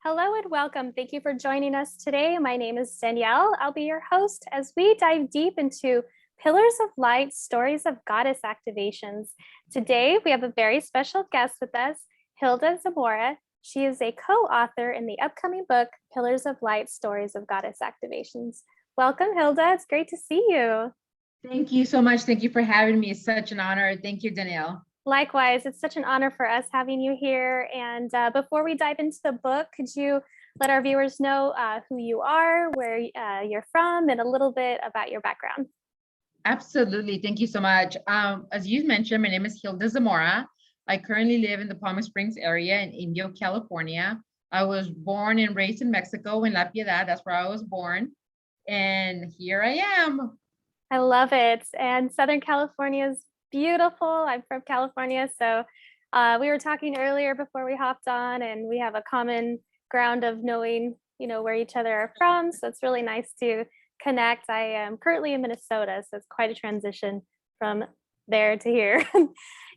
Hello and welcome. Thank you for joining us today. My name is Danielle. I'll be your host as we dive deep into Pillars of Light, Stories of Goddess Activations. Today, we have a very special guest with us, Hilda Zamora. She is a co-author in the upcoming book, Pillars of Light, Stories of Goddess Activations. Welcome, Hilda. It's great to see you. Thank you so much. Thank you for having me. It's such an honor. Thank you, Danielle. Likewise, it's such an honor for us having you here. And before we dive into the book, could you let our viewers know who you are, where you're from, and a little bit about your background? Absolutely. Thank you so much. As you mentioned, my name is Hilda Zamora. I currently live in the Palm Springs area in Indio, California. I was born and raised in Mexico, in La Piedad. That's where I was born. And here I am. I love it. And Southern California is beautiful. I'm from California. So we were talking earlier before we hopped on, and we have a common ground of knowing, where each other are from. So it's really nice to connect. I am currently in Minnesota, so it's quite a transition from there to here.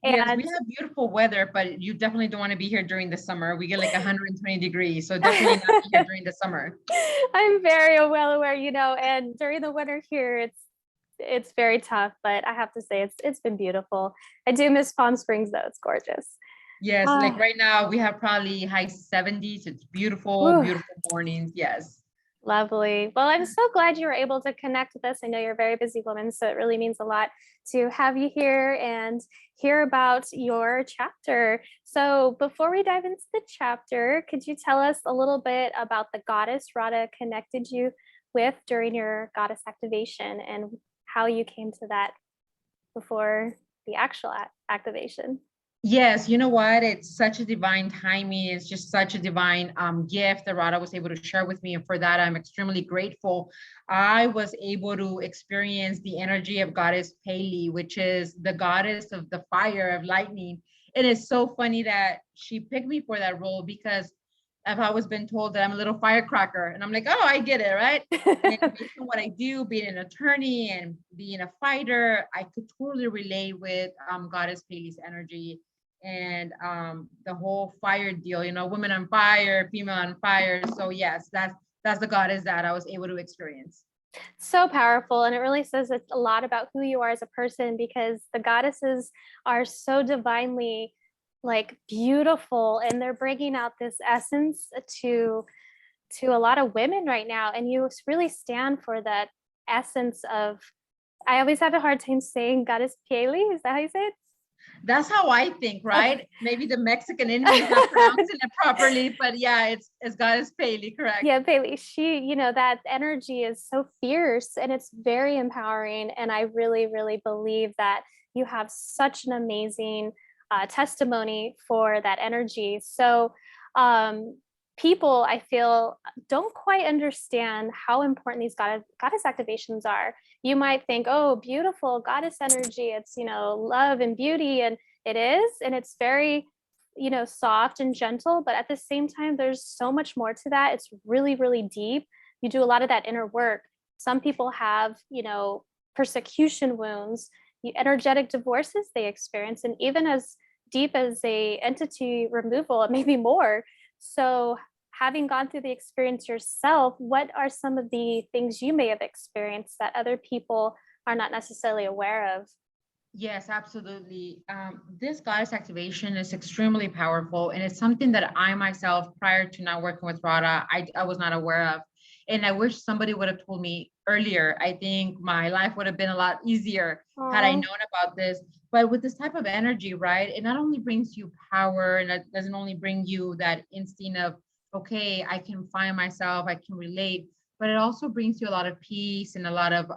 Yes, we have beautiful weather, but you definitely don't want to be here during the summer. We get like 120 degrees, so definitely not here during the summer. I'm very well aware, and during the winter here, it's very tough, but I have to say it's been beautiful. I do miss Palm Springs though. It's gorgeous. Yes, like right now we have probably high 70s. It's beautiful, beautiful mornings. Yes. Lovely. Well, I'm so glad you were able to connect with us. I know you're a very busy woman, so it really means a lot to have you here and hear about your chapter. So before we dive into the chapter, could you tell us a little bit about the goddess Radhaa connected you with during your goddess activation and how you came to that before the actual activation? Yes, you know what? It's such a divine timing. It's just such a divine gift that Radhaa was able to share with me. And for that, I'm extremely grateful. I was able to experience the energy of Goddess Pele, which is the goddess of the fire, of lightning. It is so funny that she picked me for that role because I've always been told that I'm a little firecracker. And I'm like, oh, I get it, right? And based on what I do, being an attorney and being a fighter, I could totally relate with Goddess Pele's energy and the whole fire deal, women on fire, female on fire. So yes, that's the goddess that I was able to experience. So powerful, and it really says a lot about who you are as a person, because the goddesses are so divinely beautiful, and they're bringing out this essence to a lot of women right now, and you really stand for that essence of, I always have a hard time saying Goddess Pele. Is that how you say it? That's how I think, right? Okay. Maybe the Mexican Indians not pronouncing it properly, but yeah, it's Goddess Pele, correct? Yeah, Pele. She, that energy is so fierce and it's very empowering. And I really, really believe that you have such an amazing testimony for that energy. So people, I feel, don't quite understand how important these goddess activations are. You might think, oh, beautiful goddess energy, it's love and beauty, and it is, and it's very soft and gentle, but at the same time there's so much more to that. It's really, really deep. You do a lot of that inner work. Some people have persecution wounds, energetic divorces they experience, and even as deep as a entity removal, it may be more. So having gone through the experience yourself, what are some of the things you may have experienced that other people are not necessarily aware of? Yes, absolutely. This goddess activation is extremely powerful, and it's something that I myself, prior to not working with Radhaa, I was not aware of. And I wish somebody would have told me earlier. I think my life would have been a lot easier had I known about this. But with this type of energy, right, it not only brings you power, and it doesn't only bring you that instinct of, okay, I can find myself, I can relate, but it also brings you a lot of peace and a lot of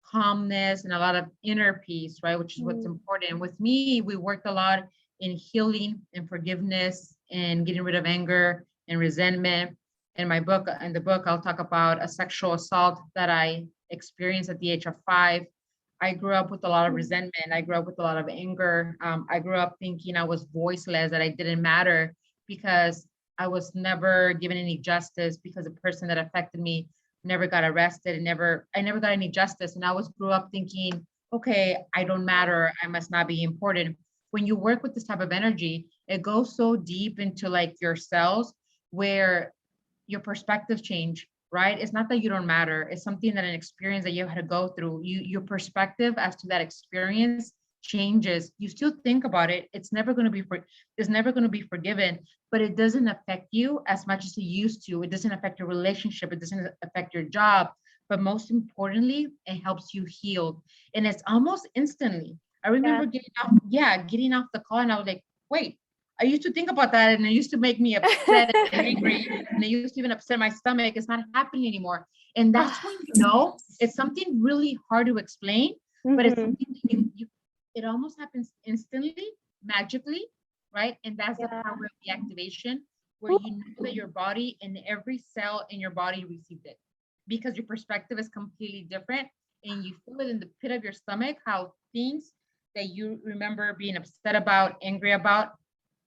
calmness and a lot of inner peace, right? Which is what's important. With me, we worked a lot in healing and forgiveness and getting rid of anger and resentment. In the book, I'll talk about a sexual assault that I experienced at the age of 5. I grew up with a lot of resentment. I grew up with a lot of anger. I grew up thinking I was voiceless, that I didn't matter because I was never given any justice, because the person that affected me never got arrested and I never got any justice. And I grew up thinking, okay, I don't matter. I must not be important. When you work with this type of energy, it goes so deep into like your cells where your perspective change, right? It's not that you don't matter. It's something that an experience that you had to go through. Your perspective as to that experience changes. You still think about it. It's never going to be forgiven, but it doesn't affect you as much as it used to. It doesn't affect your relationship. It doesn't affect your job. But most importantly, it helps you heal. And it's almost instantly. I Yeah. remember getting off the call and I was like, wait, I used to think about that and it used to make me upset and angry. And it used to even upset my stomach. It's not happening anymore. And that's when you know it's something really hard to explain, but it's something that it almost happens instantly, magically, right? And that's the Yeah. power of the activation, where you know that your body and every cell in your body received it because your perspective is completely different. And you feel it in the pit of your stomach, how things that you remember being upset about, angry about,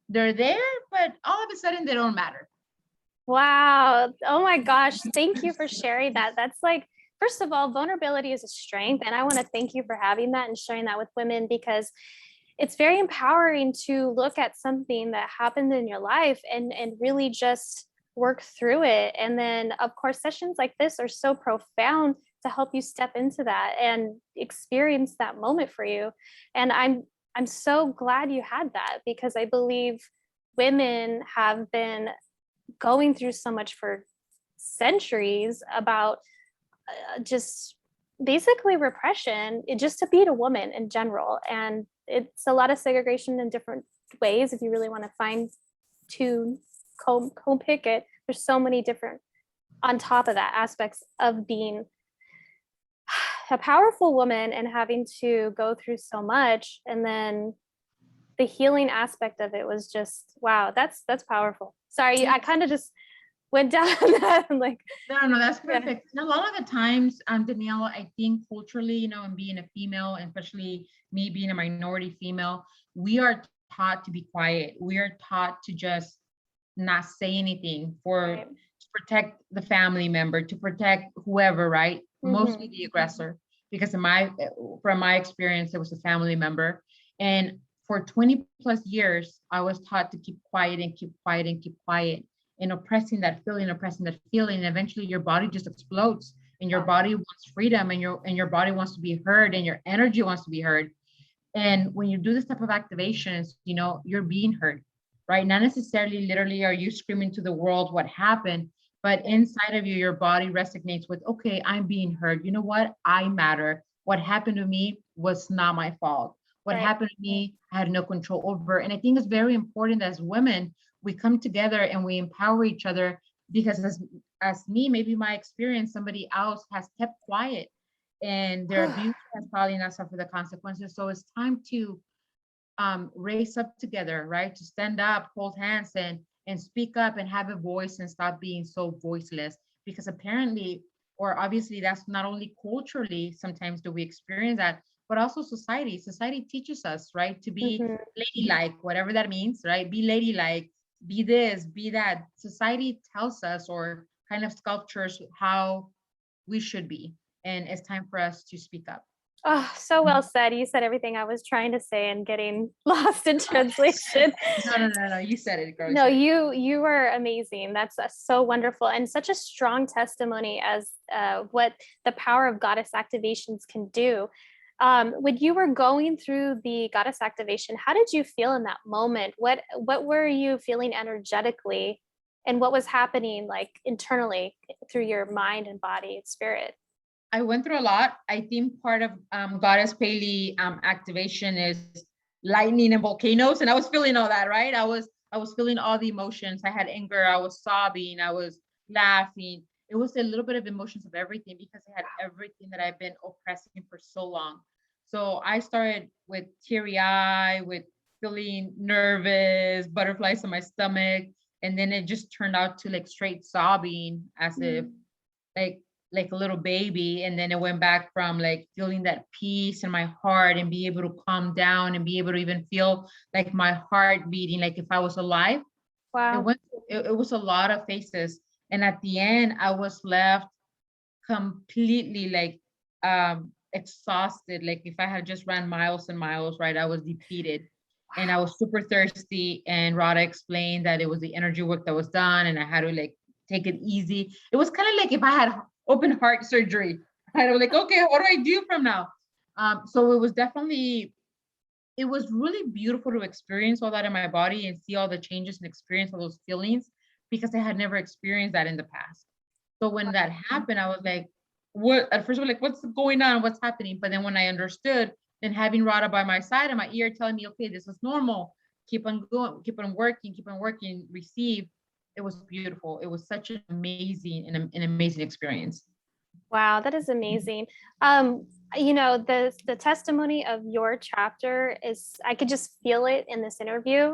they're there, but all of a sudden they don't matter. Wow. Oh my gosh. Thank you for sharing that. That's like, first of all, vulnerability is a strength. And I want to thank you for having that and sharing that with women, because it's very empowering to look at something that happened in your life and really just work through it. And then, of course, sessions like this are so profound to help you step into that and experience that moment for you. And I'm so glad you had that, because I believe women have been going through so much for centuries about just basically repression, just to be a woman in general. And it's a lot of segregation in different ways. If you really want to fine tune, comb pick it, there's so many different, on top of that, aspects of being a powerful woman and having to go through so much. And then the healing aspect of it was just, wow, that's powerful. Sorry, I kind of just went down that. I'm like, no, that's perfect. Yeah. And a lot of the times, Daniela, I think culturally, and being a female, and especially me being a minority female, we are taught to be quiet. We are taught to just not say anything to protect the family member, to protect whoever, right? Mostly the aggressor, because from my experience, it was a family member. And for 20 plus years, I was taught to keep quiet and keep quiet and keep quiet, and oppressing that feeling. And eventually your body just explodes, and your body wants freedom, and your body wants to be heard, and your energy wants to be heard. And when you do this type of activations, you're being heard, right? Not necessarily literally are you screaming to the world what happened, but inside of you, your body resonates with, okay, I'm being heard. You know what? I matter. What happened to me was not my fault. What happened to me, I had no control over. And I think it's very important as women, we come together and we empower each other, because as me, maybe my experience, somebody else has kept quiet and their abuse has probably not suffered the consequences. So it's time to raise up together, right? To stand up, hold hands, and speak up and have a voice and stop being so voiceless. Because apparently, or obviously, that's not only culturally, sometimes do we experience that, but also society. Society teaches us, right, to be ladylike, whatever that means, right? Be ladylike, be this, be that. Society tells us, or kind of sculptures how we should be. And it's time for us to speak up. Oh, so well said. You said everything I was trying to say and getting lost in translation. No. You said it, girl. No, you were amazing. That's so wonderful, and such a strong testimony as what the power of goddess activations can do. When you were going through the goddess activation, how did you feel in that moment? What were you feeling energetically, and what was happening like internally through your mind and body and spirit? I went through a lot. I think part of Goddess Pele activation is lightning and volcanoes, and I was feeling all that, right? I was feeling all the emotions. I had anger. I was sobbing. I was laughing. It was a little bit of emotions of everything, because I had everything that I've been oppressing for so long. So I started with teary eye, with feeling nervous, butterflies in my stomach, and then it just turned out to like straight sobbing, as if like a little baby. And then it went back from like feeling that peace in my heart and be able to calm down and be able to even feel like my heart beating, like if I was alive. Wow. It was a lot of phases. And at the end, I was left completely like exhausted. Like if I had just ran miles and miles, right? I was depleted. and I was super thirsty. And Radhaa explained that it was the energy work that was done, and I had to like take it easy. It was kind of like if I had open heart surgery. I was like, okay, what do I do from now? So it was really beautiful to experience all that in my body and see all the changes and experience all those feelings because I had never experienced that in the past. So when that happened, I was like, what? At first, I was like, what's going on? What's happening? But then when I understood, then having Radhaa by my side and my ear telling me, okay, this is normal. Keep on going, keep on working, receive. It was beautiful. It was such an amazing experience. Wow, that is amazing. The testimony of your chapter is, I could just feel it in this interview.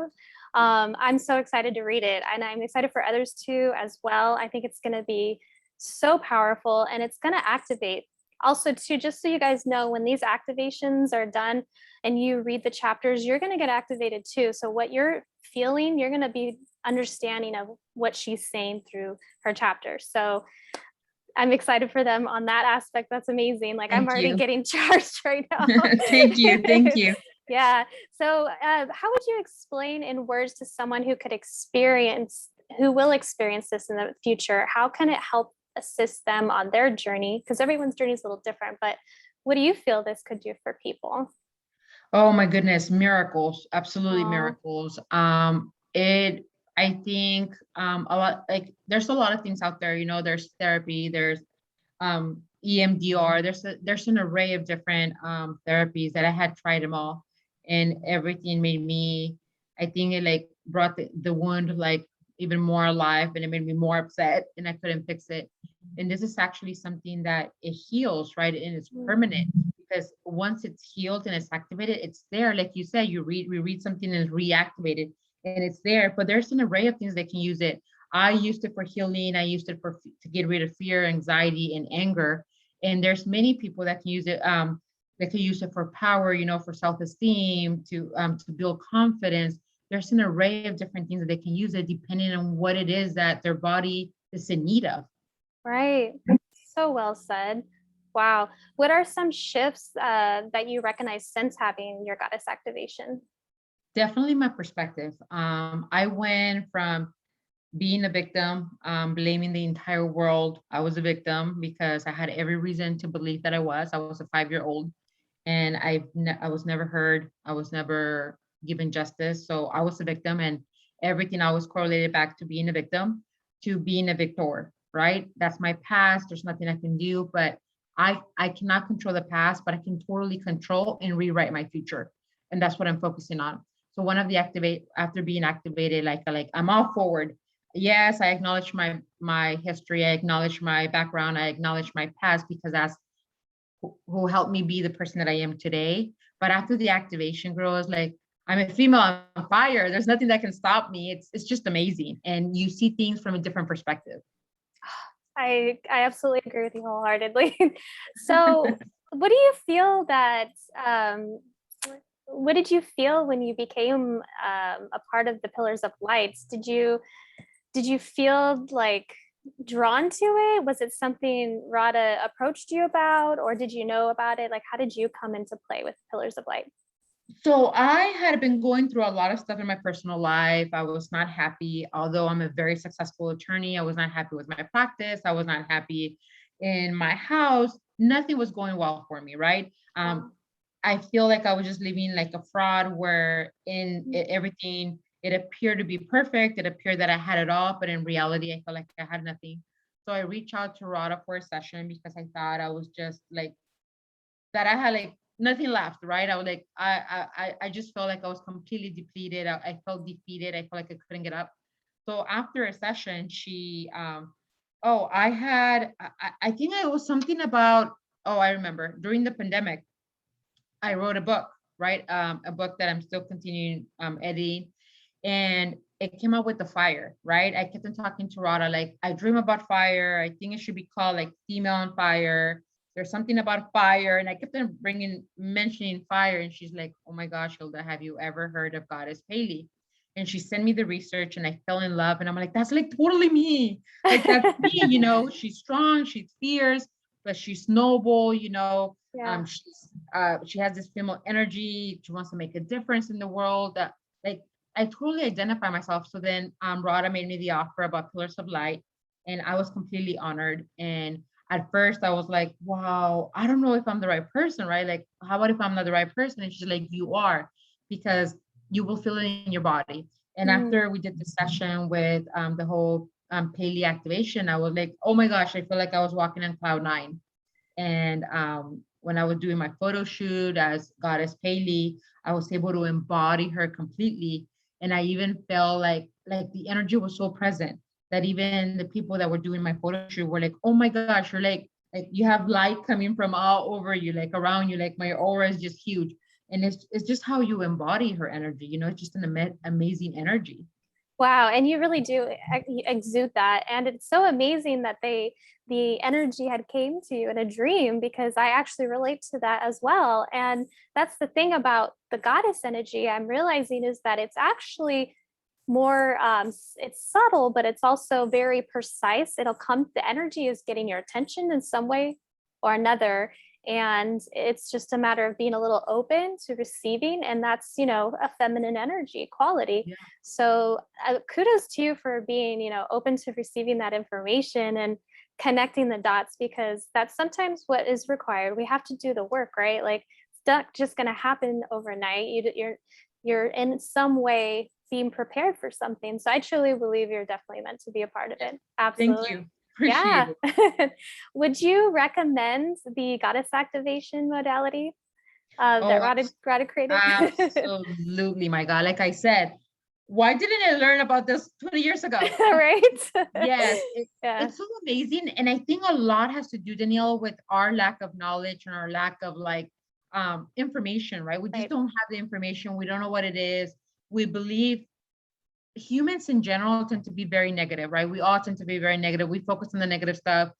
I'm so excited to read it, and I'm excited for others too as well. I think it's going to be so powerful, and it's going to activate. Also, too, just so you guys know, when these activations are done and you read the chapters, you're going to get activated too. So what you're feeling, you're going to be understanding of what she's saying through her chapter. So I'm excited for them on that aspect. That's amazing. Like, I'm Thank already you. getting charged right now. Thank you. Thank you. Yeah. So how would you explain in words to someone who will experience this in the future? How can it help assist them on their journey? Because everyone's journey is a little different, but what do you feel this could do for people? Oh my goodness, miracles, absolutely Oh, miracles. I think a lot, like there's a lot of things out there, there's therapy, there's EMDR, there's an array of different therapies that I had tried them all, and everything made me, I think it like brought the wound like even more alive, and it made me more upset and I couldn't fix it. And this is actually something that it heals, right? And it's permanent because once it's healed and it's activated, it's there. Like you said, we read something and it's reactivated and it's there. But there's an array of things that can use it. I used it for healing. I used it to get rid of fear, anxiety, and anger. And there's many people that can use it. That can use it for power, for self-esteem, to build confidence. There's an array of different things that they can use it depending on what it is that their body is in need of. right. So well said. Wow. What are some shifts that you recognize since having your goddess activation? Definitely my perspective. I went from being a victim, blaming the entire world. I was a victim because I had every reason to believe that I was. I was a 5-year old, and I was never heard. I was never given justice. So I was a victim, and everything I was correlated back to being a victim to being a victor. Right? That's my past. There's nothing I can do, but I cannot control the past, but I can totally control and rewrite my future, and that's what I'm focusing on. So one of the activate after being activated, like I'm all forward. Yes, I acknowledge my history. I acknowledge my background. I acknowledge my past because that's who helped me be the person that I am today. But after the activation, girl, is like I'm a female on fire. There's nothing that can stop me. It's just amazing, and you see things from a different perspective. I absolutely agree with you wholeheartedly. So, what do you feel that what did you feel when you became a part of the Pillars of Lights? Did you feel like drawn to it? Was it something Radhaa approached you about, or did you know about it? Like, how did you come into play with Pillars of Light? So I had been going through a lot of stuff in my personal life. I was not happy, although I'm a very successful attorney. I was not happy with my practice. I was not happy in my house. Nothing was going well for me, right? I feel like I was just living like a fraud where everything, it appeared to be perfect. It appeared that I had it all, but in reality, I felt like I had nothing. So I reached out to Radhaa for a session because I thought I was just like, that I had like nothing left, right? I was like, I just felt like I was completely depleted. I felt defeated. I felt like I couldn't get up. So after a session, I think it was something about, I remember during the pandemic, I wrote a book, right? A book that I'm still continuing editing. And it came out with the fire, right? I kept on talking to Radhaa, like, I dream about fire. I think it should be called like Female on Fire. There's something about fire. And I kept on mentioning fire. And she's like, oh my gosh, Hilda, have you ever heard of Goddess Pele? And she sent me the research and I fell in love. And I'm like, that's like totally me. Like, that's me, she's strong, she's fierce, but she's noble, Yeah. She has this female energy. She wants to make a difference in the world. Like I totally identify myself. So then Radhaa made me the offer about Pillars of Light, and I was completely honored. And at first I was like, wow, I don't know if I'm the right person, right? Like, how about if I'm not the right person? And she's like, you are, because you will feel it in your body. And Mm. after we did the session with the whole Pele activation, I was like, oh my gosh, I feel like I was walking on cloud nine. And when I was doing my photo shoot as Goddess Pele, I was able to embody her completely. And I even felt like the energy was so present that even the people that were doing my photo shoot were like, oh my gosh, you're like you have light coming from all over you, like around you, like my aura is just huge. And it's just how you embody her energy, it's just an amazing energy. Wow, and you really do exude that, and it's so amazing that the energy had came to you in a dream, because I actually relate to that as well. And that's the thing about the goddess energy I'm realizing, is that it's actually more it's subtle, but it's also very precise. It'll come, the energy is getting your attention in some way or another, and it's just a matter of being a little open to receiving, and that's, a feminine energy quality. Yeah. So kudos to you for being, open to receiving that information and connecting the dots, because that's sometimes what is required. We have to do the work, right? Like, it's not just going to happen overnight. You're in some way being prepared for something. So I truly believe you're definitely meant to be a part of it. Thank Absolutely. you. Appreciate Yeah. it. Would you recommend the goddess activation modality that Oh, Radhaa created? absolutely, my God. Like I said, why didn't I learn about this 20 years ago? Right? Yes, Yeah. it's so amazing. And I think a lot has to do, Danielle, with our lack of knowledge and our lack of information, right? We just Right. don't have the information. We don't know what it is. We believe humans in general tend to be very negative, right? We all tend to be very negative. We focus on the negative stuff.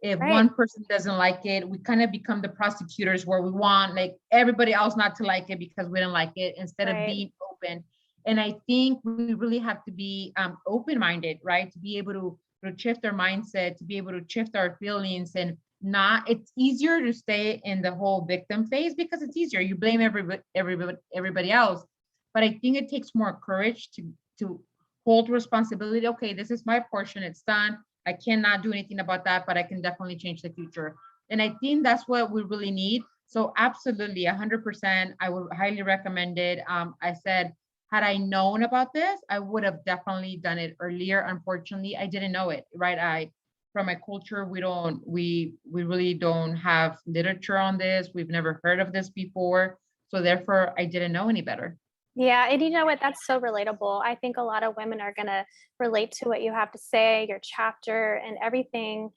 If Right. one person doesn't like it, we kind of become the prosecutors, where we want like everybody else not to like it because we don't like it, instead of Right. being open. And I think we really have to be open-minded, right? To be able to shift our mindset, to be able to shift our feelings, and not, it's easier to stay in the whole victim phase because it's easier. You blame everybody else. But I think it takes more courage to hold responsibility. Okay, this is my portion, it's done. I cannot do anything about that, but I can definitely change the future. And I think that's what we really need. So absolutely, 100%, I would highly recommend it. I said, had I known about this, I would have definitely done it earlier. Unfortunately, I didn't know it, right? From my culture, we really don't have literature on this. We've never heard of this before. So therefore, I didn't know any better. Yeah, and you know what? That's so relatable. I think a lot of women are gonna relate to what you have to say, your chapter, and everything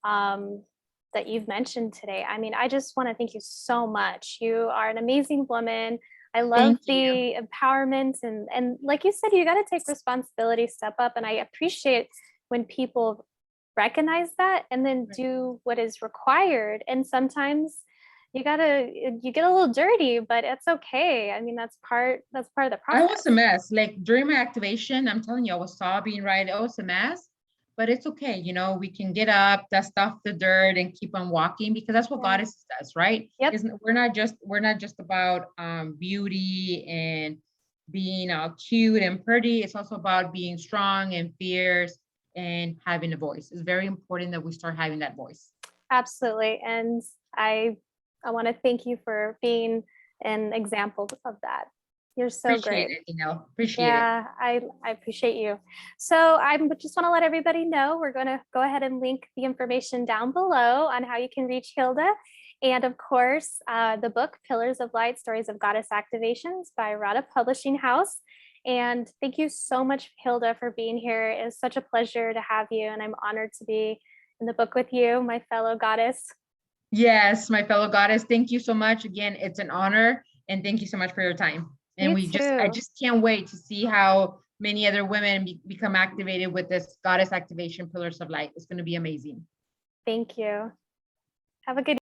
that you've mentioned today. I mean, I just want to thank you so much. You are an amazing woman. I love Thank you. the empowerment, and like you said, you got to take responsibility, step up, and I appreciate when people recognize that and then do what is required. And sometimes you get a little dirty, but it's okay. I mean, that's part of the I was process. a mess. Like during my activation, I'm telling you, I was sobbing, right? I was a mess, but it's okay. We can get up, dust off the dirt, and keep on walking, because that's what Yeah. Goddess does, right? Yep. Isn't we're not just about beauty and being all cute and pretty. It's also about being strong and fierce and having a voice. It's very important that we start having that voice. Absolutely. And I want to thank you for being an example of that. You're so Appreciate great. it, Appreciate it. Yeah, I appreciate you. So I just want to let everybody know we're going to go ahead and link the information down below on how you can reach Hilda. And of course, the book, Pillars of Light, Stories of Goddess Activations by Radhaa Publishing House. And thank you so much, Hilda, for being here. It's such a pleasure to have you. And I'm honored to be in the book with you, my fellow goddess. Yes, my fellow goddess, thank you so much. Again, it's an honor, and thank you so much for your time. And You I too. just can't wait to see how many other women become activated with this goddess activation, Pillars of Light. It's going to be amazing. Thank you. Have a good